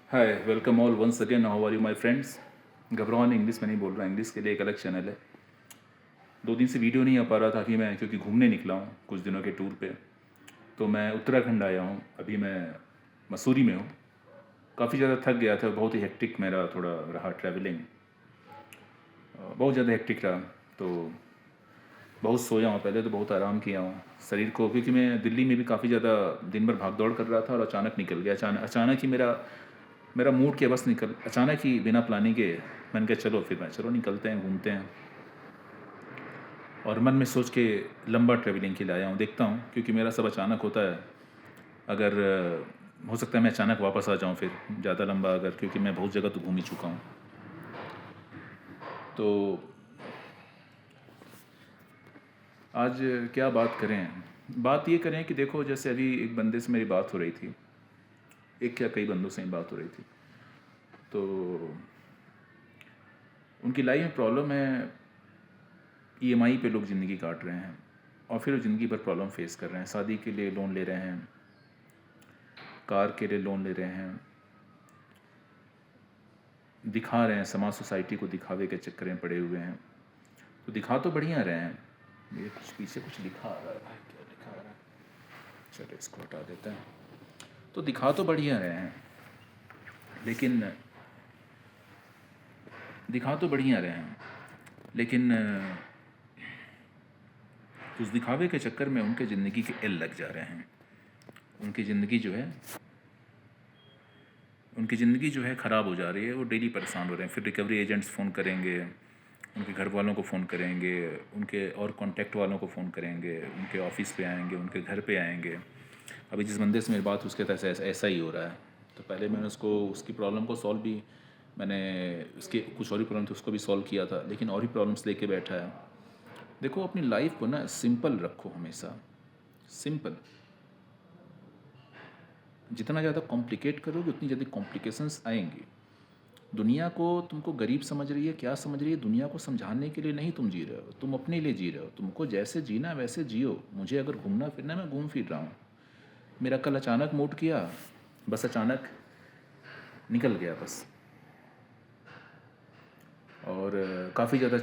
Hi welcome all once again. How are you my friends. घबराओ नहीं, English में नहीं बोल रहा, इंग्लिश के लिए एक अलग चैनल है। 2 दिन से वीडियो नहीं आ पा रहा था कि मैं क्योंकि घूमने निकला हूँ कुछ दिनों के टूर पे। तो मैं उत्तराखंड आया हूँ, अभी मैं मसूरी में हूँ। काफ़ी ज़्यादा थक गया था, बहुत ही हेक्टिक मेरा थोड़ा रहा ट्रैवलिंग, बहुत ज़्यादा हेक्टिक रहा। तो बहुत सोया हूँ, पहले तो बहुत आराम किया हूँ शरीर को, क्योंकि मैं दिल्ली में भी काफ़ी ज़्यादा दिन भर भाग दौड़ कर रहा था और अचानक निकल गया। अचानक ही मेरा मेरा मूड के बस निकल, अचानक ही बिना प्लानिंग के मैंने कहा चलो फिर मैं चलो निकलते हैं घूमते हैं। और मन में सोच के लंबा ट्रैवलिंग के लिए आया हूँ, देखता हूँ क्योंकि मेरा सब अचानक होता है। अगर हो सकता है मैं अचानक वापस आ जाऊँ फिर ज़्यादा लंबा, अगर क्योंकि मैं बहुत जगह तो घूम ही चुका हूँ। तो आज क्या बात करें, बात ये करें कि देखो जैसे अभी एक बंदे से मेरी बात हो रही थी, एक क्या कई बंदों से ही बात हो रही थी। तो उनकी लाइफ में प्रॉब्लम है, ईएमआई पे लोग ज़िंदगी काट रहे हैं और फिर वो ज़िंदगी भर प्रॉब्लम फेस कर रहे हैं। शादी के लिए लोन ले रहे हैं, कार के लिए लोन ले रहे हैं, दिखा रहे हैं, समाज सोसाइटी को दिखावे के चक्कर में पड़े हुए हैं। तो दिखा तो बढ़िया रहे हैं। मेरे कुछ पीछे कुछ लिखा आ रहा है भाई, क्या लिखा आ रहा है, चलो इसको हटा देते हैं। तो दिखा तो बढ़िया रहे हैं, लेकिन दिखा तो बढ़िया रहे हैं लेकिन उस दिखावे के चक्कर में उनके ज़िंदगी के एल लग जा रहे हैं। उनकी ज़िंदगी जो है उनकी ज़िंदगी जो है ख़राब हो जा रही है, वो डेली परेशान हो रहे हैं। फिर रिकवरी एजेंट्स फ़ोन करेंगे, उनके घर वालों को फ़ोन करेंगे, उनके और कॉन्टैक्ट वालों को फ़ोन करेंगे, उनके ऑफिस पे आएंगे, उनके घर पे आएंगे। अभी जिस बंदे से मेरी बात उसके साथ ऐसा ही हो रहा है। तो पहले मैंने उसको उसकी प्रॉब्लम को सॉल्व भी, मैंने उसके कुछ और ही प्रॉब्लम थी उसको भी सॉल्व किया था, लेकिन और ही प्रॉब्लम्स लेके बैठा है। देखो अपनी लाइफ को ना सिंपल रखो, हमेशा सिंपल। जितना ज़्यादा कॉम्प्लिकेट करोगे उतनी ज़्यादा कॉम्प्लिकेशंस आएंगी। दुनिया को तुमको गरीब समझ रही है, क्या समझ रही है, दुनिया को समझाने के लिए नहीं तुम जी रहे हो, तुम अपने लिए जी रहे हो। तुमको जैसे जीना वैसे जियो। मुझे अगर घूमना फिरना, मैं घूम फिर रहा हूँ। मेरा कल अचानक मूड किया, बस अचानक निकल गया बस। और काफ़ी ज़्यादा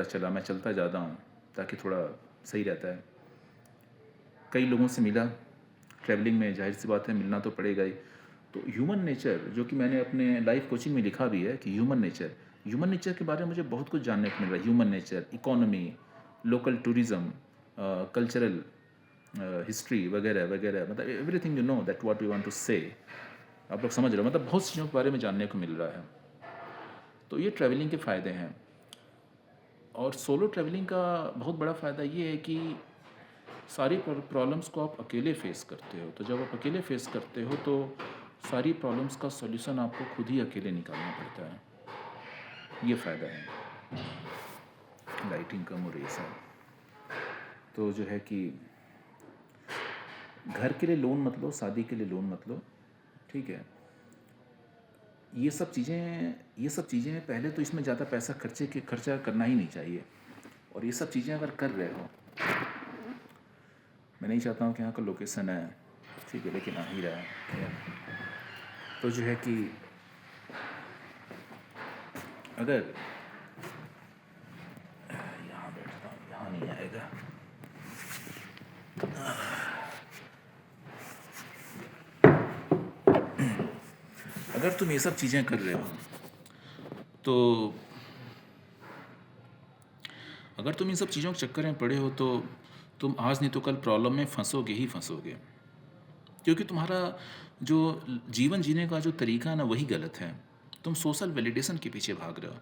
चला, मैं चलता ज़्यादा हूँ ताकि थोड़ा सही रहता है। कई लोगों से मिला ट्रैवलिंग में, जाहिर सी बात है मिलना तो पड़ेगा ही। तो ह्यूमन नेचर, जो कि मैंने अपने लाइफ कोचिंग में लिखा भी है कि ह्यूमन नेचर के बारे में मुझे बहुत कुछ जानने को मिल रहा है। Human nature, economy, local tourism, cultural history वगैरह वगैरह, मतलब everything you know that what we want to say. आप लोग समझ रहे हो, मतलब बहुत चीज़ों के बारे में जानने को मिल रहा है। तो ये ट्रैवलिंग के फ़ायदे हैं। और सोलो ट्रैवलिंग का बहुत बड़ा फ़ायदा ये है कि सारी प्रॉब्लम्स को आप अकेले फेस करते हो। तो जब आप अकेले फेस करते हो तो सारी प्रॉब्लम्स का सॉल्यूशन आपको खुद ही अकेले निकालना पड़ता है। ये फ़ायदा है। लाइटिंग कम हो रही है सर। तो जो है कि घर के लिए लोन मत लो, शादी के लिए लोन मत लो, ठीक है। ये सब चीज़ें पहले तो इसमें ज़्यादा पैसा खर्चा करना ही नहीं चाहिए। और ये सब चीज़ें अगर कर रहे हो, मैं नहीं चाहता हूँ कि यहाँ का लोकेशन है, ठीक है, लेकिन आ ही रहा है। तो जो है कि अगर यहाँ बैठता हूँ, यहाँ नहीं आएगा। अगर तुम ये सब चीज़ें कर रहे हो तो, अगर तुम इन सब चीज़ों के चक्कर में पड़े हो तो तुम आज नहीं तो कल प्रॉब्लम में फंसोगे ही फंसोगे। क्योंकि तुम्हारा जो जीवन जीने का जो तरीका है ना, वही गलत है। तुम सोशल वैलिडेशन के पीछे भाग रहे हो।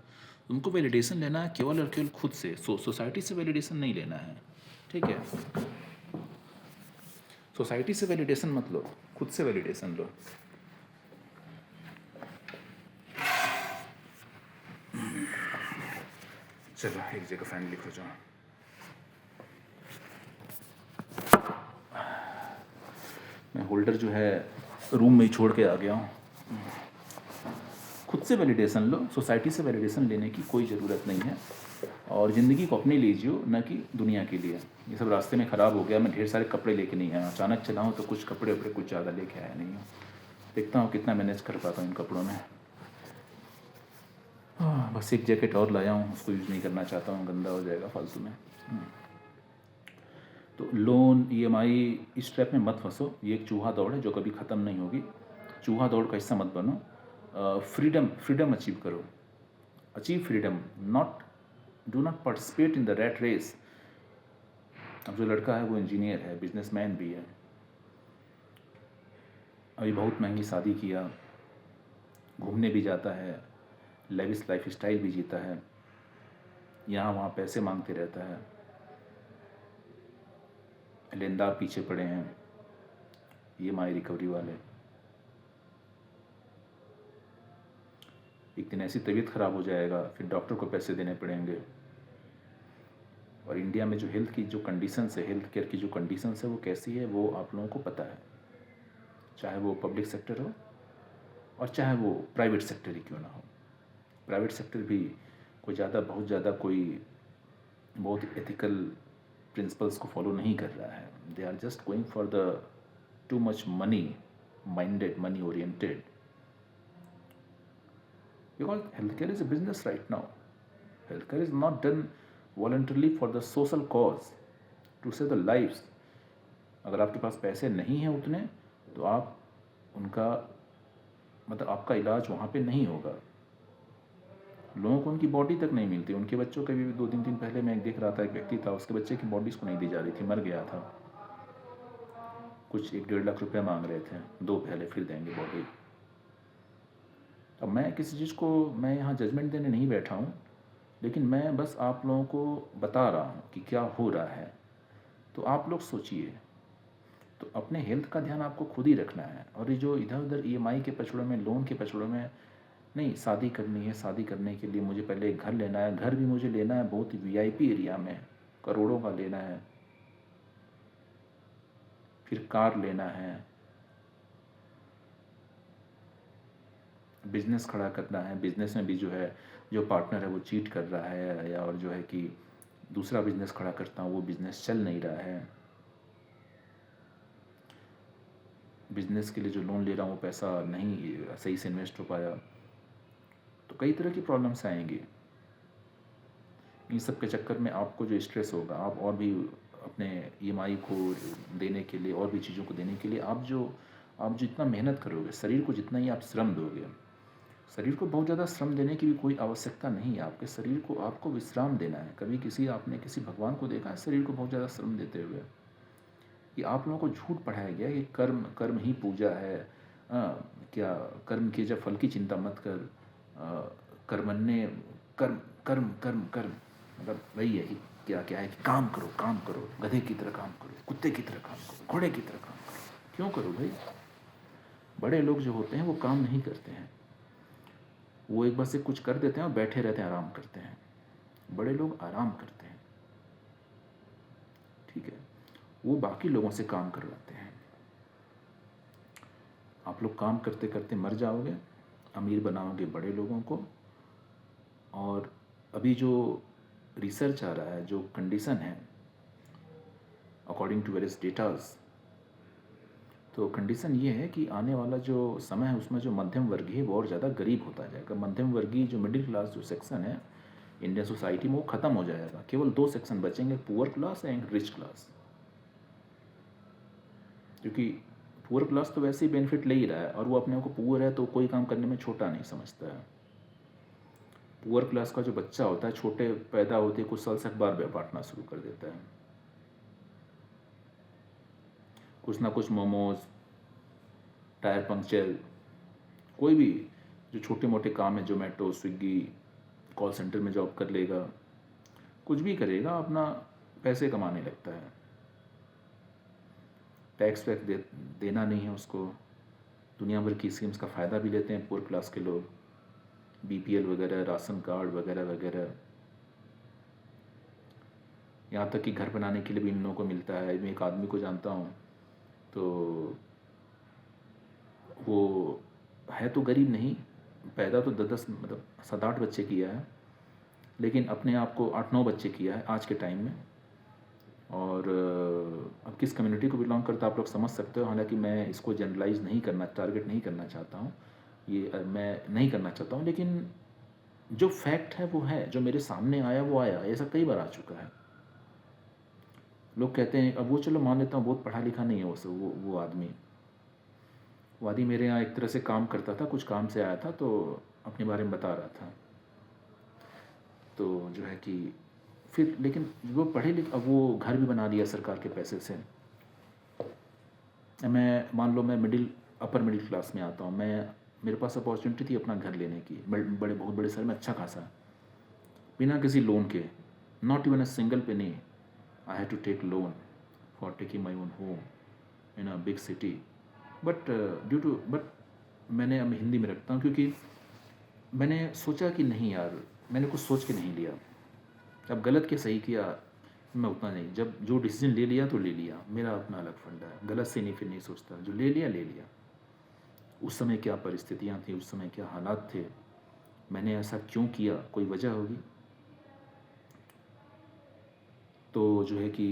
तुमको वैलिडेशन लेना है केवल और केवल खुद से, सोसाइटी से वैलिडेशन नहीं लेना है, ठीक है। सोसाइटी से वैलिडेशन मत लो, खुद से वैलिडेशन लो। चलो एक जगह फाइनली हो जाओ। मैं होल्डर जो है रूम में ही छोड़ के आ गया हूँ। खुद से वैलिडेशन लो, सोसाइटी से वैलिडेशन लेने की कोई ज़रूरत नहीं है। और ज़िंदगी को अपने लिए जियो, न कि दुनिया के लिए। ये सब रास्ते में ख़राब हो गया। मैं ढेर सारे कपड़े लेके नहीं आया, अचानक चला हूँ तो कुछ कपड़े वपड़े कुछ ज़्यादा लेके आया नहीं हूँ। देखता हूँ कितना मैनेज कर पाता हूँ इन कपड़ों में। बस एक जैकेट और लाया हूँ, उसको यूज़ नहीं करना चाहता हूँ, गंदा हो जाएगा फालतू में। तो लोन, ईएमआई, इस ट्रैप में मत फंसो। ये एक चूहा दौड़ है जो कभी ख़त्म नहीं होगी। चूहा दौड़ का हिस्सा मत बनो। फ्रीडम अचीव करो। Achieve freedom, do not participate in the rat race. अब जो लड़का है वो इंजीनियर है, बिजनेसमैन भी है, अभी बहुत महंगी शादी किया, घूमने भी जाता है, लेविस लाइफ स्टाइल भी जीता है, यहाँ वहाँ पैसे मांगते रहता है, लेनदार पीछे पड़े हैं ईएमआई रिकवरी वाले। एक दिन ऐसी तबीयत ख़राब हो जाएगा, फिर डॉक्टर को पैसे देने पड़ेंगे। और इंडिया में जो हेल्थ की जो कंडीशंस है, हेल्थ केयर की जो कंडीशंस है वो कैसी है वो आप लोगों को पता है, चाहे वो पब्लिक सेक्टर हो और चाहे वो प्राइवेट सेक्टर ही क्यों ना हो। प्राइवेट सेक्टर भी कोई बहुत ज़्यादा कोई बहुत एथिकल प्रिंसिपल्स को फॉलो नहीं कर रहा है। They are just going for the too much money minded, money oriented, because healthcare is a business right now. Healthcare is not done voluntarily for the social cause to save the lives. अगर आपके पास पैसे नहीं हैं उतने तो आप उनका मतलब आपका इलाज वहाँ पे नहीं होगा। लोगों को उनकी बॉडी तक नहीं मिलती। उनके बच्चों के भी 2-3 दिन पहले मैं देख रहा था, एक व्यक्ति था, उसके बच्चे की बॉडी उसको नहीं दी जा रही थी, मर गया था। कुछ 1-1.5 लाख रुपये मांग रहे थे, 2 पहले फिर देंगे बॉडी। अब मैं किसी चीज़ को, मैं यहाँ जजमेंट देने नहीं बैठा हूँ, लेकिन मैं बस आप लोगों को बता रहा हूँ कि क्या हो रहा है। तो आप लोग सोचिए। तो अपने हेल्थ का ध्यान आपको खुद ही रखना है। और ये जो इधर उधर ईएमआई के पछड़ों में, लोन के पछड़ों में नहीं, शादी करनी है, शादी करने के लिए मुझे पहले एक घर लेना है, घर भी मुझे लेना है बहुत ही वीआईपी एरिया में, करोड़ों का लेना है, फिर कार लेना है, बिजनेस खड़ा करना है, बिजनेस में भी जो है जो पार्टनर है वो चीट कर रहा है, या और जो है कि दूसरा बिजनेस खड़ा करता हूँ वो बिजनेस चल नहीं रहा है, बिजनेस के लिए जो लोन ले रहा हूँ वो पैसा नहीं सही से इन्वेस्ट हो पाया। तो कई तरह की प्रॉब्लम्स आएंगी। इन सब के चक्कर में आपको जो स्ट्रेस होगा, आप और भी अपने ईएमआई को देने के लिए, और भी चीज़ों को देने के लिए आप जो इतना मेहनत करोगे, शरीर को जितना ही आप श्रम दोगे, शरीर को बहुत ज़्यादा श्रम देने की भी कोई आवश्यकता नहीं है। आपके शरीर को आपको विश्राम देना है। कभी आपने किसी भगवान को देखा है शरीर को बहुत ज़्यादा श्रम देते हुए? ये आप लोगों को झूठ पढ़ाया गया है कि कर्म ही पूजा है। क्या कर्म किए जब फल की चिंता मत कर, कर्मण्य कर्म कर्म कर्म कर्म, मतलब वही है कि क्या है कि काम करो, गधे की तरह काम करो, कुत्ते की तरह काम करो, घोड़े की तरह काम करो। क्यों करो भाई? बड़े लोग जो होते हैं वो काम नहीं करते हैं, वो एक बार से कुछ कर देते हैं और बैठे रहते हैं, आराम करते हैं। बड़े लोग आराम करते हैं, ठीक है, वो बाकी लोगों से काम करवाते हैं। आप लोग काम करते करते मर जाओगे, अमीर बनाओगे बड़े लोगों को। और अभी जो रिसर्च आ रहा है, जो कंडीशन है अकॉर्डिंग टू वेरियस डेटाज, तो कंडीशन ये है कि आने वाला जो समय है उसमें जो मध्यम वर्गीय है वो और ज़्यादा गरीब होता जाएगा। मध्यम वर्गीय जो मिडिल क्लास जो सेक्शन है इंडियन सोसाइटी में वो ख़त्म हो जाएगा। केवल 2 सेक्शन बचेंगे, poor class and rich class. क्योंकि पुअर क्लास तो वैसे ही बेनिफिट ले ही रहा है, और वो अपने को पुअर है तो कोई काम करने में छोटा नहीं समझता है। पुअर क्लास का जो बच्चा होता है, छोटे पैदा होते कुछ साल से अखबार बांटना शुरू कर देता है, कुछ ना कुछ मोमोज, टायर पंक्चर, कोई भी जो छोटे मोटे काम है, जोमेटो, स्विगी, कॉल सेंटर में जॉब कर लेगा, कुछ भी करेगा, अपना पैसे कमाने लगता है। टैक्स वैक्स देना नहीं है उसको। दुनिया भर की स्कीम्स का फ़ायदा भी लेते हैं पुअर क्लास के लोग, बीपीएल वगैरह, राशन कार्ड वगैरह वगैरह। यहाँ तक कि घर बनाने के लिए भी इन लोगों को मिलता है। मैं एक आदमी को जानता हूँ, तो वो है तो गरीब नहीं, पैदा तो 10 मतलब 7-8 बच्चे किया है, लेकिन अपने आप को 8-9 बच्चे किया है आज के टाइम में। और अब किस कम्युनिटी को बिलोंग करता है आप लोग समझ सकते हो। हालांकि मैं इसको जनरलाइज नहीं करना, टारगेट नहीं करना चाहता हूँ, ये मैं नहीं करना चाहता हूँ, लेकिन जो फैक्ट है वो है, जो मेरे सामने आया वो आया, ऐसा कई बार आ चुका है। लोग कहते हैं, अब वो चलो मान लेता हूँ बहुत पढ़ा लिखा नहीं है वो आदमी। वो आदमी मेरे यहाँ एक तरह से काम करता था, कुछ काम से आया था तो अपने बारे में बता रहा था। तो जो है कि फिर लेकिन वो पढ़े लिखे, अब वो घर भी बना लिया सरकार के पैसे से। मैं मान लो मैं अपर मिडिल क्लास में आता हूँ, मेरे पास अपॉर्चुनिटी थी अपना घर लेने की, बहुत बड़े शहर में अच्छा खासा, बिना किसी लोन के, not even a single penny I had to take loan for taking my own home in a big city. But मैंने, अब हिंदी में रखता हूँ क्योंकि मैंने सोचा कि नहीं यार, मैंने कुछ सोच के नहीं लिया। अब गलत के सही किया मैं उतना नहीं, जब जो डिसीजन ले लिया तो ले लिया, मेरा अपना अलग फंडा है, गलत से नहीं फिर नहीं सोचता, जो ले लिया ले लिया। उस समय क्या परिस्थितियाँ थी, उस समय क्या हालात थे, मैंने ऐसा क्यों किया, कोई वजह होगी। तो जो है कि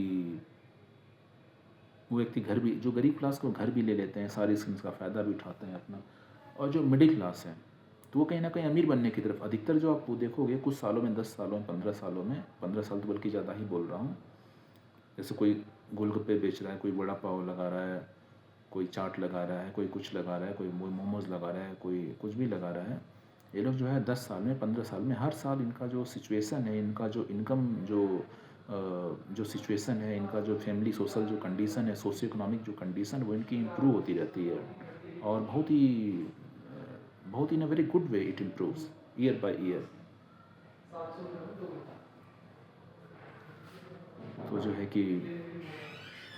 वो व्यक्ति घर भी, जो गरीब क्लास को घर भी ले लेते हैं, सारी स्कीम्स का फ़ायदा भी उठाते हैं अपना, और जो मिडिल क्लास है तो वो कहीं ना कहीं अमीर बनने की तरफ, अधिकतर जो आप देखोगे कुछ सालों में, 10 सालों में, 15 सालों में, 15 साल तो बल्कि ज़्यादा ही बोल रहा हूँ, जैसे कोई गोलगप्पे बेच रहा है, कोई वड़ा पाव लगा रहा है, कोई चाट लगा रहा है, कोई कुछ लगा रहा है, कोई मोमोज़ लगा रहा है, कोई कुछ भी लगा रहा है। ये लोग जो है 10 साल में, 15 साल में, हर साल इनका जो सिचुएशन है, इनका जो इनकम, जो सिचुएशन है, इनका जो फैमिली सोशल जो कंडीशन है, सोशियो इकोनॉमिक जो कंडीशन, वो इनकी इम्प्रूव होती रहती है, और बहुत in a very good way it improves year by year. तो जो है कि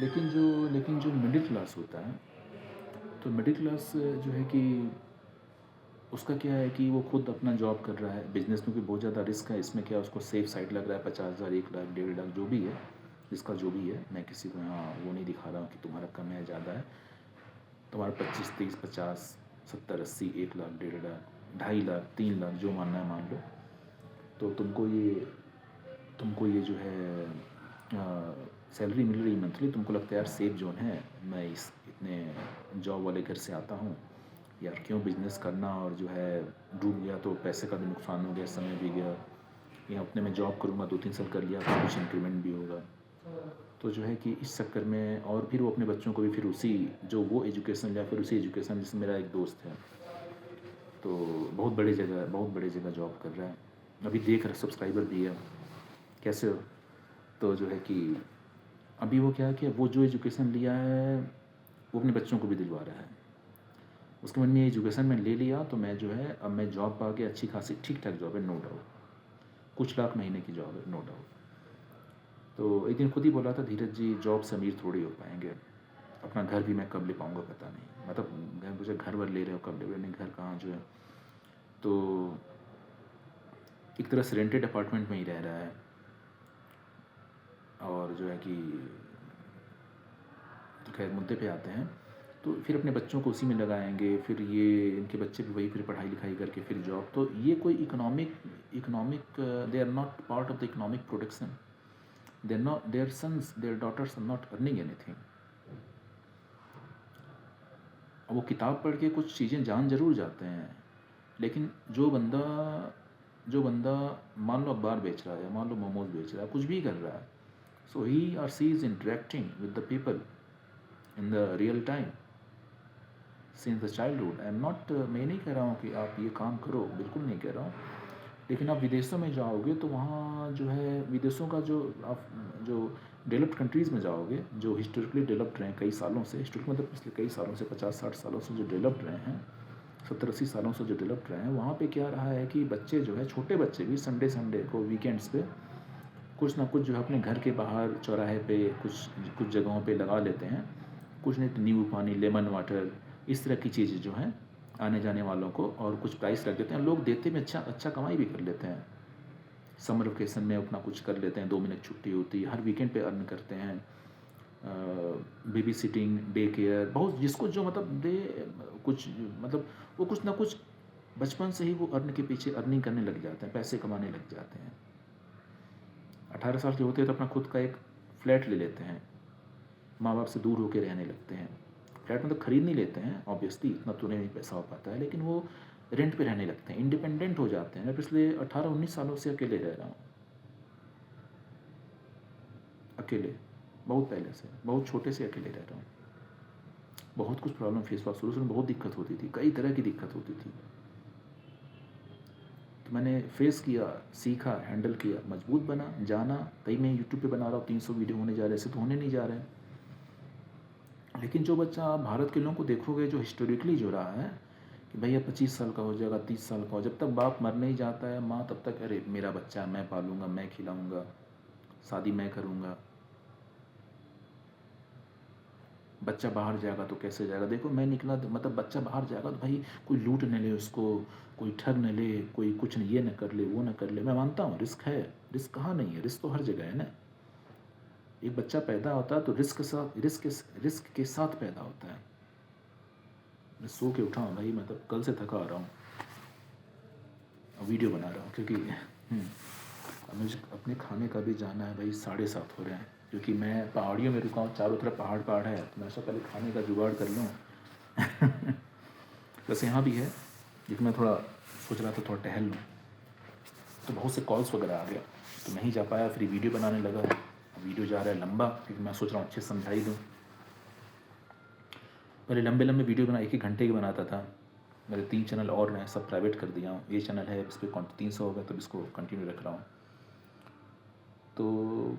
लेकिन जो मिडिल क्लास होता है, तो मिडिल क्लास जो है कि उसका क्या है कि वो खुद अपना जॉब कर रहा है, बिजनेस में भी बहुत ज़्यादा रिस्क है, इसमें क्या उसको सेफ साइड लग रहा है, 50,000, 1 लाख, 1.5 लाख जो भी है, जिसका जो भी है, मैं किसी को यहाँ वो नहीं दिखा रहा हूँ कि तुम्हारा कम है ज़्यादा है, तुम्हारा 25, 30, 50, 70, 80, 1 लाख, 1.5 लाख, 2.5 लाख, 3 लाख जो मानना है मान लो, तो तुमको ये जो है सैलरी मिल रही मंथली, तुमको लगता है यार सेफ जोन है, मैं इस इतने जॉब वाले घर से आता हूँ यार, क्यों बिज़नेस करना, और जो है डूब गया तो पैसे का भी नुकसान हो गया, समय भी गया, या अपने में जॉब करूँगा 2-3 साल कर लिया तो कुछ इंक्रीमेंट भी होगा। तो जो है कि इस चक्कर में, और फिर वो अपने बच्चों को भी फिर उसी जो वो एजुकेशन, या फिर उसी एजुकेशन, जैसे मेरा एक दोस्त है तो बहुत बड़ी जगह जॉब कर रहा है, अभी देख रहा, सब्सक्राइबर भी है, कैसे हो। तो जो है कि अभी वो क्या है कि वो जो एजुकेशन लिया है वो अपने बच्चों को भी दिलवा रहा है, उसके मन में एजुकेशन में ले लिया, तो मैं जो है अब मैं जॉब पा के, अच्छी खासी ठीक ठाक जॉब है, नो डाउट, कुछ लाख महीने की जॉब है, नो डाउट। तो एक दिन खुद ही बोला था, धीरज जी जॉब से अमीर थोड़ी हो पाएंगे, अपना घर भी मैं कब ले पाऊँगा पता नहीं, मतलब मुझे घर वर ले रहे हो कब ले रहे हो, नहीं घर कहाँ जो है। तो एक तरह से रेंटेड अपार्टमेंट में ही रह रहा है, और जो है कि तो खैर मुद्दे पे आते हैं, तो फिर अपने बच्चों को उसी में लगाएंगे, फिर ये इनके बच्चे भी वही फिर पढ़ाई लिखाई करके फिर जॉब, तो ये कोई economic they are not part of the economic production, they are not, their sons, their daughters are not earning anything. वो किताब पढ़ के कुछ चीज़ें जान जरूर जाते हैं, लेकिन जो बंदा मान लो अखबार बेच रहा है, मान लो मोमोज बेच रहा है, कुछ भी कर रहा है, so he or she is interacting with the people in the real time since the childhood. I am not, मैं नहीं कह रहा हूँ कि आप ये काम करो, बिल्कुल नहीं कह रहा हूँ, लेकिन आप विदेशों में जाओगे तो वहाँ जो है, विदेशों का जो आप जो डेवलप्ड कंट्रीज़ में जाओगे, जो हिस्टोरिकली डेवलप्ड रहे हैं कई सालों से, हिस्टोरिक मतलब पिछले कई सालों से, 50-60 सालों से जो डेवलप्ड रहे हैं, 70-80 सालों से जो डेवलप्ड रहे हैं, वहाँ पे क्या रहा है कि बच्चे जो है, छोटे बच्चे भी संडे को, वीकेंड्स पे कुछ ना कुछ जो है अपने घर के बाहर चौराहे पे कुछ जगहों पे लगा लेते हैं, कुछ नहीं तो नींबू पानी, लेमन वाटर, इस तरह की चीज़ें जो हैं आने जाने वालों को, और कुछ प्राइस रख देते हैं, लोग देते में अच्छा कमाई भी कर लेते हैं, समर वेकेशन में अपना कुछ कर लेते हैं, 2 मिनट छुट्टी होती है, हर वीकेंड पे अर्न करते हैं, बेबी सिटिंग, डे केयर, बहुत जिसको जो मतलब दे कुछ, मतलब वो कुछ ना कुछ बचपन से ही वो अर्न के पीछे अर्निंग करने लग जाते हैं, पैसे कमाने लग जाते हैं। 18 साल के होते हैं तो अपना खुद का एक फ्लैट ले लेते हैं, माँ बाप से दूर होकर रहने लगते हैं। फ्लैट मतलब ख़रीद नहीं लेते हैं, ऑब्वियसली इतना तो नहीं पैसा हो पाता है, लेकिन वो रेंट पे रहने लगते हैं, इंडिपेंडेंट हो जाते हैं। मैं पिछले 18-19 सालों से अकेले रह रहा हूँ, अकेले, बहुत पहले से, बहुत छोटे से अकेले रह रहा हूँ। बहुत कुछ प्रॉब्लम फेस हुआ, शुरू में बहुत दिक्कत होती थी, कई तरह की दिक्कत होती थी। तो मैंने फेस किया, सीखा, हैंडल किया, मजबूत बना, जाना। तभी मैं यूट्यूब पे बना रहा हूँ, 300 वीडियो होने जा रहे, ऐसे तो होने नहीं जा रहे हैं। लेकिन जो बच्चा भारत के लोगों को देखोगे, जो हिस्टोरिकली जो रहा है कि भैया 25 साल का हो जाएगा, 30 साल का हो, जब तक बाप मर नहीं जाता है, माँ तब तक अरे मेरा बच्चा मैं पालूंगा, मैं खिलाऊंगा, शादी मैं करूँगा, बच्चा बाहर जाएगा तो कैसे जाएगा। देखो मैं निकला तो मतलब बच्चा बाहर जाएगा तो भाई कोई लूट न ले उसको, कोई ठग न ले, कोई कुछ न ये न कर ले, वो न कर ले। मैं मानता हूँ रिस्क है, रिस्क कहाँ नहीं है, रिस्क तो हर जगह है ना। एक बच्चा पैदा होता है तो रिस्क के साथ पैदा होता है। मैं सो के उठा हूँ भाई, मतलब कल से थका आ रहा हूँ, वीडियो बना रहा हूँ क्योंकि अब मुझे अपने खाने का भी जाना है भाई। 7:30 हो रहे हैं, क्योंकि मैं पहाड़ियों में रुका हूँ, चारों तरफ पहाड़ पहाड़ है, तो मैं सोचा पहले खाने का जुगाड़ कर लूँ। वैसे यहाँ भी है, लेकिन मैं थोड़ा सोच रहा था थोड़ा टहल लूँ, तो बहुत से कॉल्स वगैरह आ गया तो नहीं जा पाया। फिर वीडियो बनाने लगा, वीडियो जा रहा है लंबा, क्योंकि मैं सोच रहा हूँ अच्छे समझा ही दूँ। पहले लंबे लंबे वीडियो बना 1-1 घंटे की बनाता था। मेरे 3 चैनल और हैं, सब प्राइवेट कर दिया हूँ। ये चैनल है, इस पर 300 हो गया, तो इसको कंटिन्यू रख रहा हूँ। तो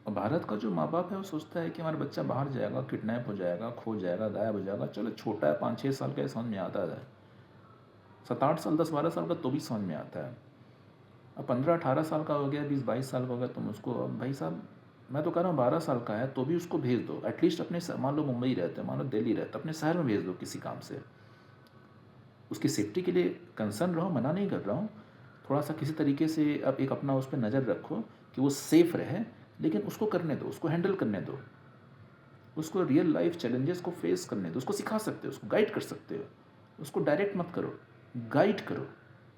भारत का जो माँ बाप है वो सोचता है कि हमारा बच्चा बाहर जाएगा, किडनैप हो जाएगा, खो जाएगा, गायब हो जाएगा। चलो छोटा है, 5-6 साल का, समझ में आता है। 7-8 साल, 10-12 साल का तो भी समझ में आता है। अब 15-18 साल का हो गया, 20-22 साल का हो गया, तुम उसको, अब भाई साहब मैं तो कह रहा हूँ 12 साल का है तो भी उसको भेज दो एटलीस्ट अपने, मान लो मुंबई रहते हैं, मान लो दिल्ली रहते, अपने शहर में भेज दो किसी काम से। उसकी सेफ्टी के लिए कंसर्न रहो, मना नहीं कर रहा हूँ। थोड़ा सा किसी तरीके से अब एक अपना उस पर नज़र रखो कि वो सेफ़ रहे, लेकिन उसको करने दो, उसको हैंडल करने दो, उसको रियल लाइफ चैलेंजेस को फेस करने दो। उसको सिखा सकते हो, उसको गाइड कर सकते हो, उसको डायरेक्ट मत करो, गाइड करो,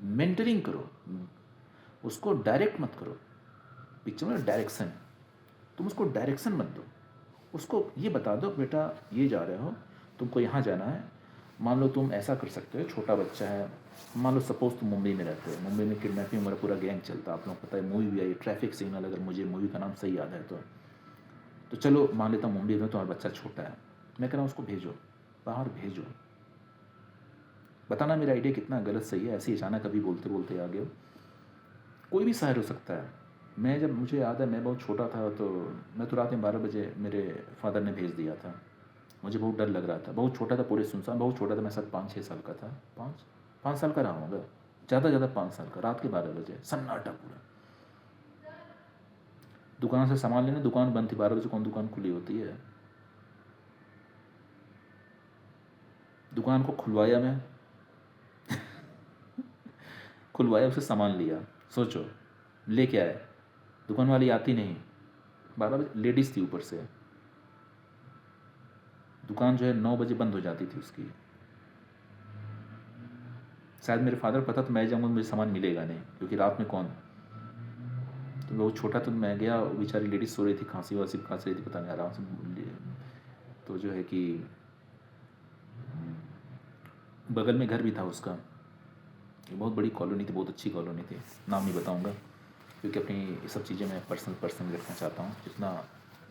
मेंटरिंग करो, उसको डायरेक्ट मत करो। पिक्चर में डायरेक्शन, तुम उसको डायरेक्शन मत दो, उसको ये बता दो बेटा ये जा रहे हो, तुमको यहाँ जाना है। मान लो तुम ऐसा कर सकते हो, छोटा बच्चा है, मान लो सपोज तुम मुंबई में रहते हो, मुंबई में किडनैपिंग मेरा पूरा गैंग चलता है, आप लोगों को पता है, मूवी भी आई ट्रैफिक सिग्नल, अगर मुझे मूवी का नाम सही याद है तो चलो मान लेता हूँ मुंबई में तुम्हारा बच्चा छोटा है, मैं कह रहा हूँ उसको भेजो, बाहर भेजो। बताना मेरा आइडिया कितना गलत सही है, ऐसे ही अचानक कभी बोलते बोलते आ गए। कोई भी शहर हो सकता है। मैं जब, मुझे याद है मैं बहुत छोटा था, तो मैं तो रात में 12 बजे मेरे फादर ने भेज दिया था। मुझे बहुत डर लग रहा था, बहुत छोटा था, पूरे सुनसान, बहुत छोटा था मैं, शायद 5-6 साल का था, 5 साल का रहा होगा, ज़्यादा 5 साल का। रात के 12 बजे सन्नाटा पूरा, दुकान से सामान लेने, दुकान बंद थी, 12 बजे कौन दुकान खुली होती है। दुकान को खुलवाया मैं, खुलवाया, उसे सामान लिया, सोचो लेके आए, दुकान वाली आती नहीं, 12 बजे, लेडीज़ थी ऊपर से, दुकान जो है 9 बजे बंद हो जाती थी उसकी। शायद मेरे फादर पता तो मैं जाऊँगा मुझे सामान मिलेगा नहीं, क्योंकि रात में कौन, तो बहुत छोटा, तो मैं गया, बेचारी लेडीज़ सो रही थी, खांसी वासी खांस रही थी, पता नहीं, आराम से। तो जो है कि बगल में घर भी था उसका, बहुत बड़ी कॉलोनी थी, बहुत अच्छी कॉलोनी थी, नाम नहीं बताऊंगा, क्योंकि अपनी ये सब चीज़ें मैं पर्सनल रखना चाहता हूँ, जितना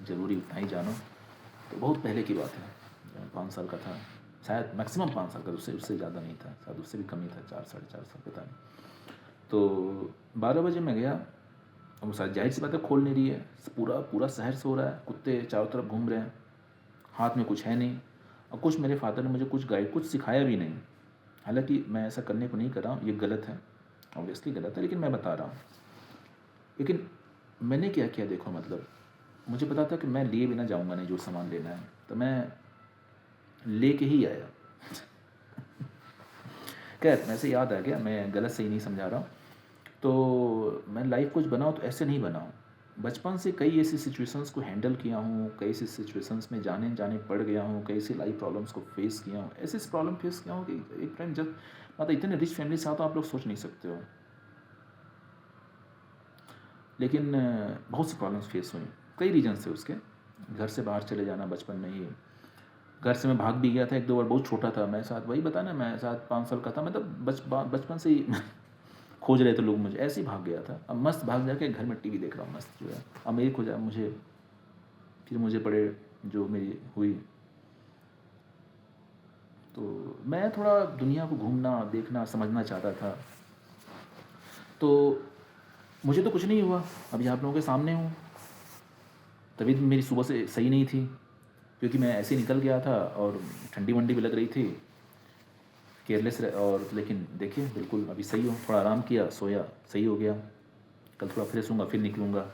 ज़रूरी उतना ही जानो। तो बहुत पहले की बात है, 5 साल का था शायद, मैक्सिमम 5 साल का, उससे ज़्यादा नहीं था, शायद उससे भी कम ही था, 4-4.5 साल, पता नहीं। तो 12 बजे मैं गया, और वो शायद जाहिर सी बात है खोल नहीं रही है, पूरा शहर सो रहा है, कुत्ते चारों तरफ घूम रहे हैं, हाथ में कुछ है नहीं, और कुछ मेरे फादर ने मुझे कुछ सिखाया भी नहीं। हालांकि मैं ऐसा करने को नहीं कर रहा हूँ, ये गलत है, ऑब्वियसली गलत है, लेकिन मैं बता रहा हूँ। लेकिन मैंने क्या किया देखो, मतलब मुझे पता था कि मैं लिए बिना जाऊँगा नहीं, जो सामान लेना है, तो मैं लेके ही आया। खैर वैसे याद आ गया, मैं गलत सही नहीं समझा रहा हूँ। तो मैं लाइफ कुछ बनाऊँ तो ऐसे नहीं बनाऊँ, बचपन से कई ऐसी सिचुएशंस को हैंडल किया हूँ, कई ऐसी सिचुएशंस में जाने पड़ गया हूँ, कई ऐसी लाइफ प्रॉब्लम्स को फेस किया हूँ, ऐसे प्रॉब्लम फेस किया हूँ कि एक टाइम जब मतलब इतने रिच फैमिली से आता, आप लोग सोच नहीं सकते हो। लेकिन बहुत सी प्रॉब्लम्स फेस हुई, कई रीजन से उसके। घर से बाहर चले जाना बचपन में ही, घर से मैं भाग भी गया था एक दो बार, बहुत छोटा था मैं, साथ वही बता ना, मैं 7-5 साल का था, मतलब बचपन से ही खोज रहे थे लोग मुझे, ऐसे ही भाग गया था। अब मस्त भाग जाके घर में टीवी देख रहा हूँ मस्त जो है। अब मेरी खोजा मुझे, फिर मुझे बड़े जो मेरी हुई, तो मैं थोड़ा दुनिया को घूमना देखना समझना चाहता था। तो मुझे तो कुछ नहीं हुआ, अभी आप लोगों के सामने हूँ। तबीयत मेरी सुबह से सही नहीं थी, क्योंकि मैं ऐसे निकल गया था और ठंडी वंडी भी लग रही थी, केयरलेस और, लेकिन देखिए बिल्कुल अभी सही हूँ। थोड़ा आराम किया, सोया, सही हो गया। कल थोड़ा फ्रेश होऊंगा, फिर निकलूँगा।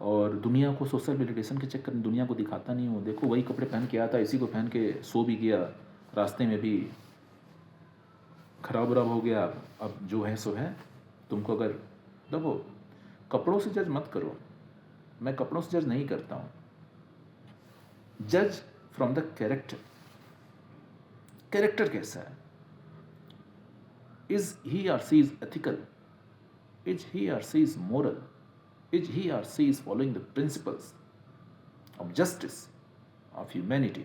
और दुनिया को सोशल वैलिडेशन के चक्कर में दुनिया को दिखाता नहीं हूँ। देखो वही कपड़े पहन के आया था, इसी को पहन के सो भी गया, रास्ते में भी खराब वराब हो गया। अब जो है सो है। तुमको अगर देखो, कपड़ों से जज मत करो, मैं कपड़ों से जज नहीं करता हूँ। जज फ्रॉम द कैरेक्टर। कैरेक्टर कैसा है? Is he or she is ethical? Is he or she is moral? Is he or she is following the principles of justice, of humanity?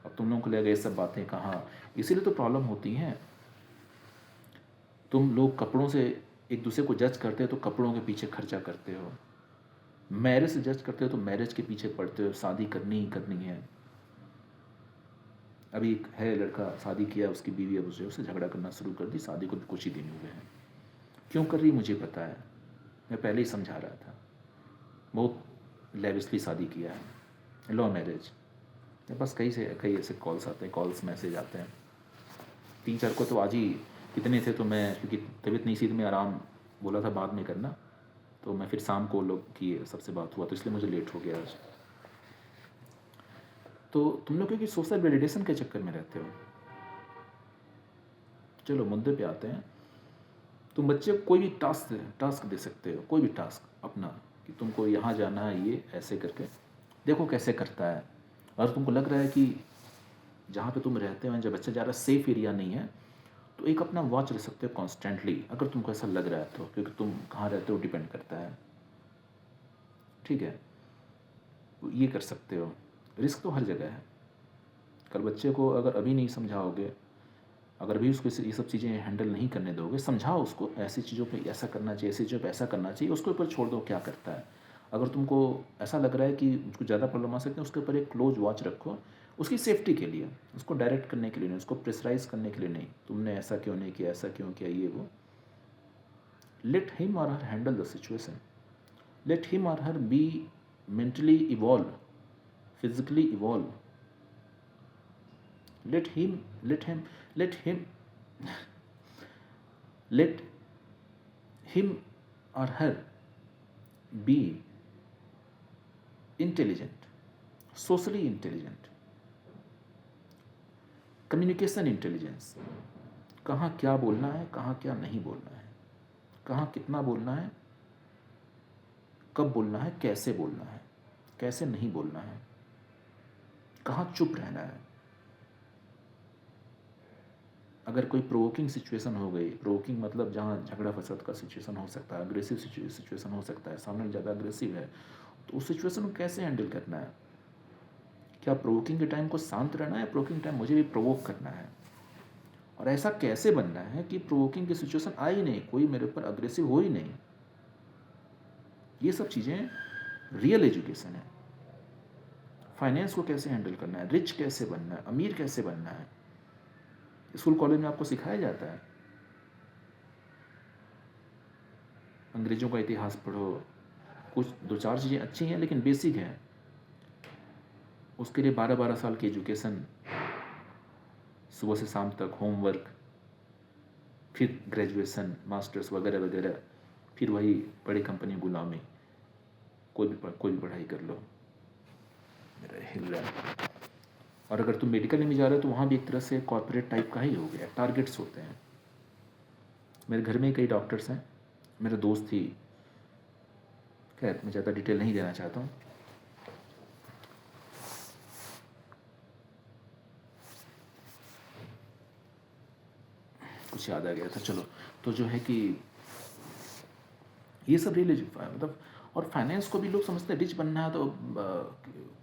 अब तुम लोगों को लगेगा ये सब बातें कहाँ, इसीलिए तो प्रॉब्लम होती हैं। तुम लोग कपड़ों से एक दूसरे को जज करते हो तो कपड़ों के पीछे खर्चा करते हो, मैरिज से जज करते हो तो मैरिज के पीछे पड़ते हो, शादी करनी ही करनी है। अभी एक है लड़का, शादी किया, उसकी बीवी अब उससे झगड़ा करना शुरू कर दी, शादी को भी कुछ ही दिन हुए हैं। क्यों कर रही मुझे पता है, मैं पहले ही समझा रहा था। बहुत लेविशली शादी किया है, लव मैरिज। बस कई ऐसे कॉल्स आते हैं, कॉल्स मैसेज आते हैं। 3-4 को तो आज ही कितने थे, तो मैं क्योंकि तबीयत नहीं थी तो मैं आराम बोला था बाद में करना, तो मैं फिर शाम को लोग की सबसे बात हुआ, तो इसलिए मुझे लेट हो गया आज। तो तुम लोग क्योंकि सोशल वैलिडेशन के चक्कर में रहते हो। चलो मुद्दे पे आते हैं। तुम बच्चे को कोई भी टास्क दे सकते हो, कोई भी टास्क अपना, कि तुमको यहाँ जाना है, ये ऐसे करके देखो कैसे करता है। और तुमको लग रहा है कि जहाँ पे तुम रहते हो, जब बच्चा जा रहा है, सेफ एरिया नहीं है, तो एक अपना वॉच रख सकते हो कॉन्स्टेंटली, अगर तुमको ऐसा लग रहा है तो, क्योंकि तुम कहाँ रहते हो डिपेंड करता है। ठीक है, तो ये कर सकते हो। रिस्क तो हर जगह है। कल बच्चे को अगर अभी नहीं समझाओगे, अगर अभी उसको ये सब चीज़ें हैंडल नहीं करने दोगे, समझाओ उसको ऐसी चीज़ों पे ऐसा करना चाहिए, ऐसी चीज़ों पे ऐसा करना चाहिए, उसके ऊपर छोड़ दो क्या करता है। अगर तुमको ऐसा लग रहा है कि उसको ज़्यादा प्रॉब्लम आ सकती है, उसके ऊपर एक क्लोज वॉच रखो, उसकी सेफ्टी के लिए, उसको डायरेक्ट करने के लिए नहीं, उसको प्रेशराइज करने के लिए नहीं, तुमने ऐसा क्यों नहीं किया, ऐसा क्यों किया, ये वो। Let him or her handle the situation, let him or her be mentally evolve, physically evolve. Let him let him let him let him or her be intelligent, socially intelligent, communication intelligence, कहाँ क्या बोलना है, कहाँ क्या नहीं बोलना है, कहाँ कितना बोलना है, कब बोलना है, कैसे नहीं बोलना है, कहाँ चुप रहना है। अगर कोई प्रोवोकिंग सिचुएशन हो गई, प्रोवोकिंग मतलब जहाँ झगड़ा फसाद का सिचुएशन हो सकता है, अग्रेसिव सिचुएशन हो सकता है, सामने ज़्यादा अग्रेसिव है, तो उस सिचुएशन को कैसे हैंडल करना है। क्या प्रोवोकिंग के टाइम को शांत रहना है, प्रोवोकिंग टाइम मुझे भी प्रोवोक करना है, और ऐसा कैसे बनना है कि प्रोवोकिंग की सिचुएशन आ ही नहीं, कोई मेरे ऊपर अग्रेसिव हो ही नहीं। ये सब चीज़ें रियल एजुकेशन है। फाइनेंस को कैसे हैंडल करना है, रिच कैसे बनना है, अमीर कैसे बनना है, स्कूल कॉलेज में आपको सिखाया जाता है। अंग्रेज़ों का इतिहास पढ़ो, कुछ 2-4 चीज़ें अच्छी हैं लेकिन बेसिक हैं। उसके लिए 12-12 साल की एजुकेशन, सुबह से शाम तक होमवर्क, फिर ग्रेजुएशन, मास्टर्स वगैरह वगैरह, फिर वही बड़ी कंपनी गुलामी, कोई भी पढ़ाई कर लो। मेरा हिल रहा है। और अगर तुम मेडिकल में जा रहे हो तो वहाँ भी एक तरह से कॉर्पोरेट टाइप का ही हो गया, टारगेट्स होते हैं। मेरे घर में कई डॉक्टर्स हैं, मेरे दोस्त थी, खैर मैं ज़्यादा डिटेल नहीं देना चाहता हूँ। कुछ याद आ गया था, चलो। तो जो है कि ये सब रियलिटी मतलब। और फाइनेंस को भी लोग समझते हैं रिच बनना है तो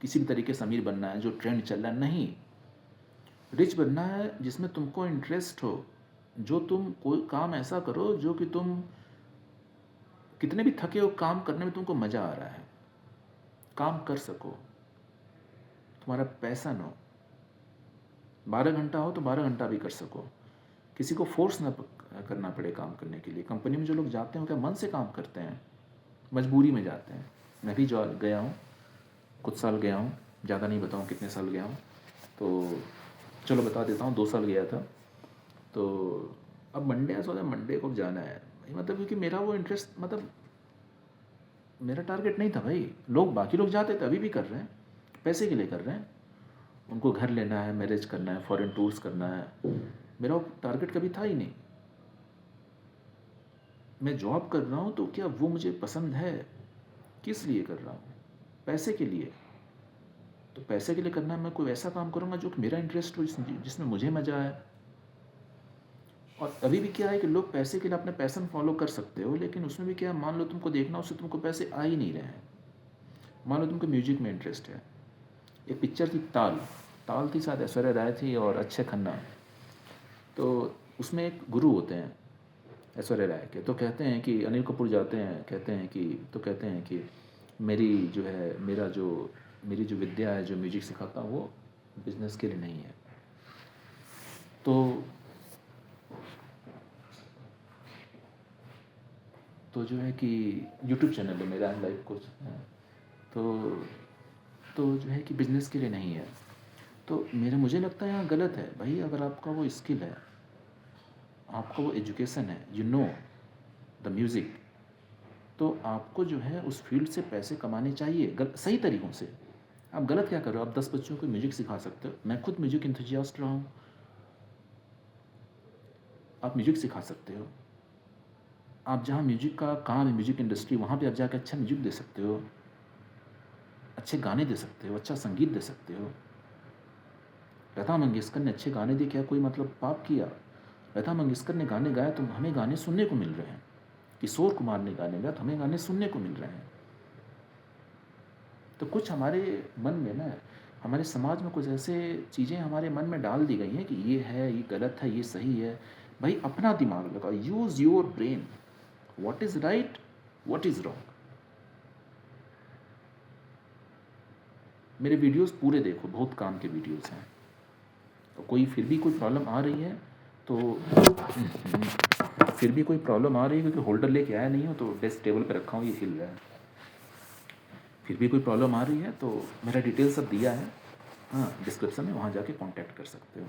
किसी भी तरीके से अमीर बनना है, जो ट्रेंड चल रहा है, नहीं। रिच बनना है जिसमें तुमको इंटरेस्ट हो, जो तुम कोई काम ऐसा करो जो कि तुम कितने भी थके हो, काम करने में तुमको मज़ा आ रहा है, काम कर सको, तुम्हारा पैसन हो, 12 घंटा हो तो 12 घंटा भी कर सको, किसी को फोर्स ना करना पड़े काम करने के लिए। कंपनी में जो लोग जाते हैं वो क्या मन से काम करते हैं, मजबूरी में जाते हैं। मैं भी जो गया हूँ, कुछ साल गया हूँ, ज़्यादा नहीं बताऊँ कितने साल गया हूँ, तो चलो बता देता हूँ, 2 साल गया था। तो अब मंडे ऐसा होता है, मंडे को जाना है भाई, मतलब क्योंकि मेरा वो इंटरेस्ट, मतलब मेरा टारगेट नहीं था भाई। लोग, बाकी लोग जाते थे, अभी भी कर रहे हैं, पैसे के लिए कर रहे हैं, उनको घर लेना है, मैरिज करना है, फॉरेन टूर्स करना है। मेरा वो टारगेट कभी था ही नहीं। मैं जॉब कर रहा हूँ तो क्या वो मुझे पसंद है, किस लिए कर रहा हूँ, पैसे के लिए। तो पैसे के लिए करना है, मैं कोई ऐसा काम करूँगा जो कि मेरा इंटरेस्ट हो, जिसमें मुझे मज़ा आए। और अभी भी क्या है कि लोग पैसे के लिए अपने पैसन फॉलो कर सकते हो, लेकिन उसमें भी क्या है, मान लो तुमको देखना, उससे तुमको पैसे आ ही नहीं रहे हैं। मान लो तुमको म्यूजिक में इंटरेस्ट है। एक पिक्चर थी ताल, ताल थी, शायद ऐश्वर्या राय थी और अक्षय खन्ना। तो उसमें एक गुरु होते हैं ऐश्वर्या राय के, तो कहते हैं कि अनिल कपूर जाते हैं, कहते हैं कि, तो कहते हैं कि मेरी जो है, मेरी जो विद्या है, जो म्यूजिक सिखाता हूँ, वो बिजनेस के लिए नहीं है। तो जो है कि यूट्यूब चैनल है मेरा, लाइफ कोच है, तो जो है कि बिज़नेस के लिए नहीं है। तो मुझे लगता है यहाँ गलत है भाई। अगर आपका वो स्किल है, आपका वो एजुकेशन है, यू नो द म्यूज़िक, तो आपको जो है उस फील्ड से पैसे कमाने चाहिए, सही तरीक़ों से। आप गलत क्या कर रहे हो? आप 10 बच्चों को म्यूजिक सिखा सकते हो। मैं खुद म्यूजिक इंथुजियास्ट रहा हूँ, आप म्यूजिक सिखा सकते हो। आप जहाँ म्यूजिक का काम है, म्यूजिक इंडस्ट्री, वहाँ पे आप जाकर अच्छा म्यूजिक दे सकते हो, अच्छे गाने दे सकते हो, अच्छा संगीत दे सकते हो। लता मंगेशकर ने अच्छे गाने दिए, क्या कोई मतलब पाप किया? लता मंगेशकर ने गाने गाया तो हमें गाने सुनने को मिल रहे हैं। किशोर कुमार ने गाने गाया तो हमें गाने सुनने को मिल रहे हैं। तो कुछ हमारे मन में ना, हमारे समाज में कुछ ऐसे चीज़ें हमारे मन में डाल दी गई हैं कि ये है, ये गलत है, ये सही है। भाई अपना दिमाग लगाओ, use your brain, what is right, what is wrong. मेरे वीडियोस पूरे देखो, बहुत काम के वीडियोस हैं। तो फिर भी कोई प्रॉब्लम आ रही है तो फिर भी कोई प्रॉब्लम आ रही है क्योंकि होल्डर लेके आया नहीं हो, तो डेस्क टेबल पे रखा हूँ, ये हिल रहा है। फिर भी कोई प्रॉब्लम आ रही है तो मेरा डिटेल सब दिया है, हाँ, डिस्क्रिप्शन में, वहाँ जाके कांटेक्ट कर सकते हो।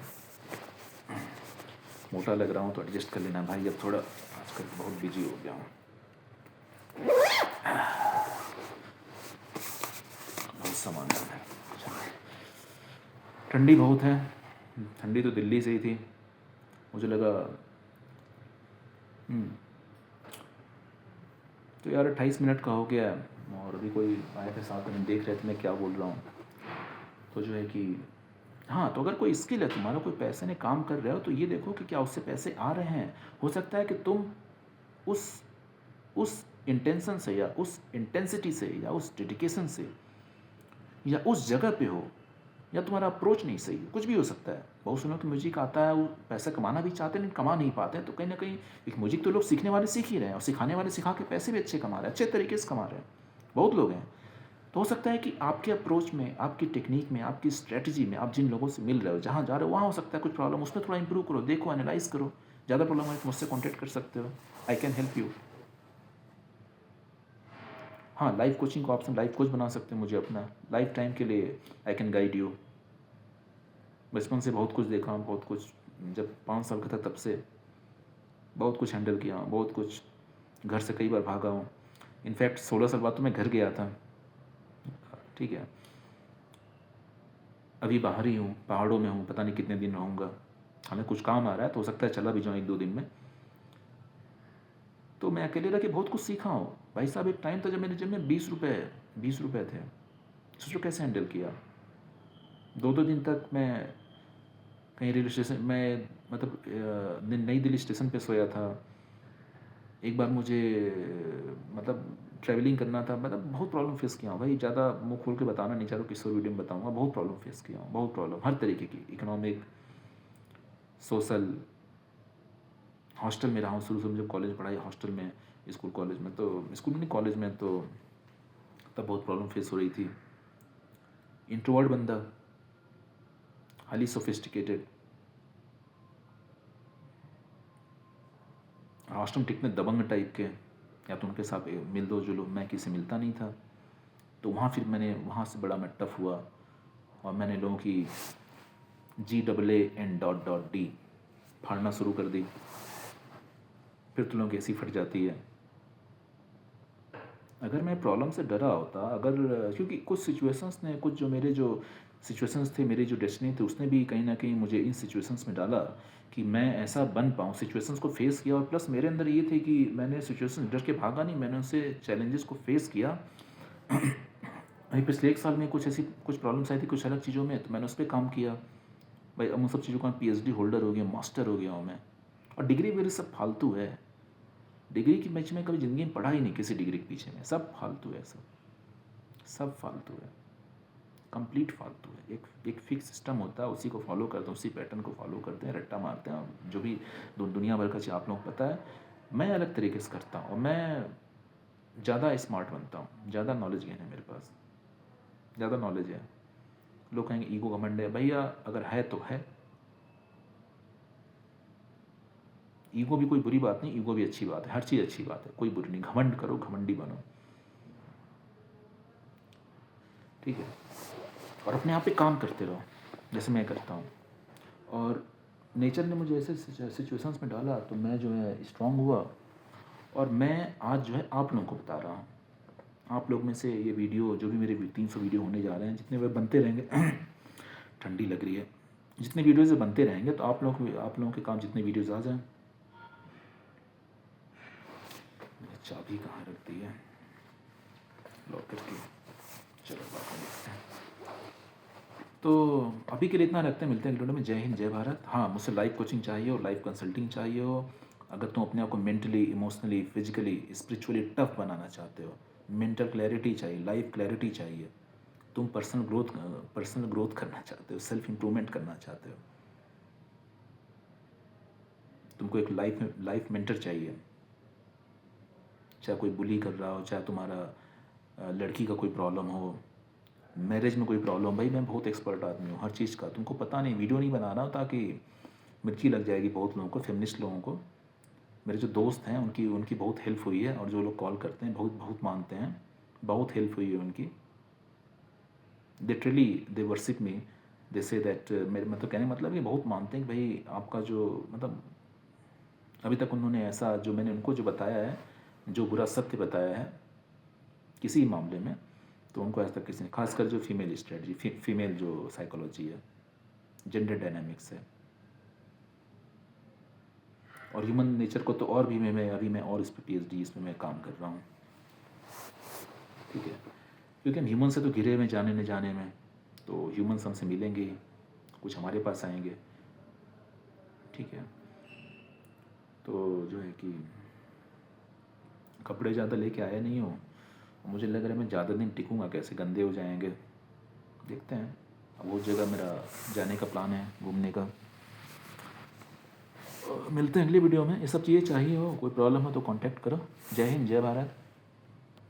मोटा लग रहा हूँ तो एडजस्ट कर लेना भाई, अब थोड़ा आजकल बहुत बिजी हो गया हूँ। बहुत सामान है, ठंडी बहुत है। ठंडी तो दिल्ली से ही थी, मुझे लगा। तो यार 28 मिनट का हो गया है, और अभी कोई आए थे साथ में, देख रहे थे मैं क्या बोल रहा हूँ। तो जो है कि हाँ, तो अगर कोई स्किल है तुम्हारा, कोई पैसे ने काम कर रहे हो, तो ये देखो कि क्या उससे पैसे आ रहे हैं। हो सकता है कि तुम उस इंटेंशन से, या उस इंटेंसिटी से, या उस डेडिकेशन से, या उस जगह पे हो, या तुम्हारा अप्रोच नहीं सही, कुछ भी हो सकता है। बहुत से लोग तो म्यूजिक आता है, वो पैसा कमाना भी चाहते हैं लेकिन कमा नहीं पाते हैं। तो कहीं ना कहीं एक म्यूजिक तो लोग सीखने वाले सीख ही रहे हैं, और सिखाने वाले सिखा के पैसे भी अच्छे कमा रहे हैं, अच्छे तरीके से कमा रहे हैं, बहुत लोग हैं। तो हो सकता है कि आपके अप्रोच में, आपकी टेक्निक में, आपकी स्ट्रेटजी में, आप जिन लोगों से मिल रहे हो, जहाँ जा रहे हो, वहाँ हो सकता है कुछ प्रॉब्लम, उसमें थोड़ा इंप्रूव करो, देखो, एनालाइज करो। ज़्यादा प्रॉब्लम है तो मुझसे कॉन्टैक्ट कर सकते हो, आई कैन हेल्प यू। हाँ, लाइफ कोचिंग का ऑप्शन, लाइफ कोच बना सकते हैं मुझे अपना, लाइफ टाइम के लिए आई कैन गाइड यू। बचपन से बहुत कुछ देखा हूँ, बहुत कुछ, जब 5 साल का था तब से बहुत कुछ हैंडल किया हूँ, बहुत कुछ, घर से कई बार भागा हूँ। इनफैक्ट 16 साल बाद तो मैं घर गया था, ठीक है। अभी बाहर ही हूँ, पहाड़ों में हूँ, पता नहीं कितने दिन रहूँगा। हमें कुछ काम आ रहा है तो हो सकता है चला भी जाऊँ 1-2 दिन में। तो मैं अकेले रह के बहुत कुछ सीखा हूँ भाई साहब। एक टाइम था जब मेरे जेब में 20 रुपये थे, सोचो कैसे हैंडल किया। 2-2 दिन तक मैं कहीं रेलवे स्टेशन में, मतलब नई दिल्ली स्टेशन पे सोया था। एक बार मुझे मतलब ट्रैवलिंग करना था, मतलब बहुत प्रॉब्लम फेस किया हूँ भाई, ज़्यादा मुँह खोल के बताना नहीं चाह रहा हूँ, किसी और वीडियो में बताऊँगा। बहुत प्रॉब्लम फेस किया हूँ, बहुत प्रॉब्लम हर तरीके की, इकोनॉमिक, सोशल। हॉस्टल में रहा हूँ शुरू से, मुझे कॉलेज पढ़ाई हॉस्टल में, स्कूल कॉलेज में, तो स्कूल में नहीं कॉलेज में, तो तब बहुत प्रॉब्लम फेस हो रही थी। इंट्रोवर्ट बंदा, हाईली सोफिस्टिकेटेड, हॉस्टल में टिकने दबंग टाइप के, या तो उनके साथ मिल दो जुलो, मैं किसी मिलता नहीं था। तो वहाँ फिर मैंने वहाँ से बड़ा मैं टफ हुआ, और मैंने लोगों की GAAN.D फाड़ना शुरू कर दी। फिर तो लोगों की ऐसी फट जाती है। अगर मैं प्रॉब्लम से डरा होता, अगर, क्योंकि कुछ सिचुएशंस ने, कुछ जो मेरे जो सिचुएशंस थे, मेरी जो डेस्टिनी थी, उसने भी कहीं ना कहीं मुझे इन सिचुएशंस में डाला कि मैं ऐसा बन पाऊँ, सिचुएशंस को फेस किया। और प्लस मेरे अंदर ये थे कि मैंने सिचुएशन डर के भागा नहीं, मैंने उनसे चैलेंजेस को फेस किया। अभी पिछले 1 साल में कुछ ऐसी कुछ प्रॉब्लम्स आई थी कुछ अलग चीज़ों में, तो मैंने उस पर काम किया भाई। अब उन सब चीज़ों का PhD होल्डर हो गया, मास्टर हो गया हूँ मैं। और डिग्री वगैरह सब फालतू है, डिग्री के बीच में कभी ज़िंदगी में पढ़ा ही नहीं, किसी डिग्री के पीछे में सब फालतू है, सब फालतू है, कंप्लीट फालतू है। एक फिक्स सिस्टम होता है, उसी को फॉलो करते हैं, उसी पैटर्न को फॉलो करते हैं, रट्टा मारते हैं, जो भी दुनिया भर का चीज़ आप लोगों को पता है। मैं अलग तरीके से करता हूँ, और मैं ज़्यादा स्मार्ट बनता हूँ, ज़्यादा नॉलेज गेन है मेरे पास, ज़्यादा नॉलेज है। लोग कहेंगे ईगो घमंड है, भैया अगर है तो है। ईगो भी कोई बुरी बात नहीं, ईगो भी अच्छी बात है, हर चीज़ अच्छी बात है, कोई बुरी नहीं। घमंड करो, घमंडी बनो, ठीक है। और अपने आप पे काम करते रहो, जैसे मैं करता हूँ। और नेचर ने मुझे ऐसे सिचुएशंस में डाला, तो मैं जो है स्ट्रांग हुआ। और मैं आज जो है आप लोगों को बता रहा हूँ, आप लोग में से ये वीडियो, जो भी मेरे 300 वीडियो होने जा रहे हैं, जितने वे बनते रहेंगे ठंडी लग रही है, जितने वीडियोज़ बनते रहेंगे, तो आप लोगों के काम जितने वीडियोज़ आ जाएँ। मैंने चाबी कहाँ रख दी है लॉकर की, चलो बात देखते हैं। तो अभी के लिए इतना रखते हैं, मिलते हैं अगले वीडियो में। जय हिंद, जय भारत। हाँ, मुझसे लाइव कोचिंग चाहिए हो, लाइव कंसल्टिंग चाहिए हो, अगर तुम अपने आप को mentally, emotionally, physically, spiritually tough बनाना चाहते हो, मेंटल क्लैरिटी चाहिए, लाइफ क्लैरिटी चाहिए, तुम पर्सनल ग्रोथ करना चाहते हो, सेल्फ इम्प्रूवमेंट करना चाहते हो, तुमको एक लाइफ मेंटर चाहिए, चाहे कोई बुली कर रहा हो, चाहे तुम्हारा लड़की का कोई प्रॉब्लम हो, मैरिज में कोई प्रॉब्लम, भाई मैं बहुत एक्सपर्ट आदमी हूँ हर चीज़ का, तुमको पता नहीं, वीडियो नहीं बना रहा हूँ ताकि मिर्ची लग जाएगी बहुत लोगों को, फेमिनिस्ट लोगों को। मेरे जो दोस्त हैं उनकी उनकी बहुत हेल्प हुई है, और जो लोग कॉल करते हैं बहुत बहुत मानते हैं, बहुत हेल्प हुई है उनकी। Literally they worship me, they say that, मेरे मतलब कहने का मतलब ये बहुत मानते हैं कि भाई आपका जो मतलब अभी तक उन्होंने ऐसा जो मैंने उनको जो बताया है, जो बुरा सत्य बताया है किसी मामले में, तो उनको आज तक किसी ने, खासकर जो फीमेल स्ट्रेटजी, फीमेल जो साइकोलॉजी है, जेंडर डायनामिक्स है, और ह्यूमन नेचर को तो और भी मैं और इस पर PhD इसमें मैं काम कर रहा हूँ, ठीक है। क्योंकि हम ह्यूमन से तो घिरे हुए जाने में, तो ह्यूमन्स हमसे मिलेंगे, कुछ हमारे पास आएंगे, ठीक है। तो जो है कि कपड़े ज़्यादा लेके आया नहीं हूँ, मुझे लग रहा है मैं ज़्यादा दिन टिकूँगा कैसे, गंदे हो जाएंगे, देखते हैं। अब वो जगह मेरा जाने का प्लान है, घूमने का। मिलते हैं अगली वीडियो में। ये सब चीज़ें चाहिए हो, कोई प्रॉब्लम हो तो कांटेक्ट करो। जय हिंद, जय भारत।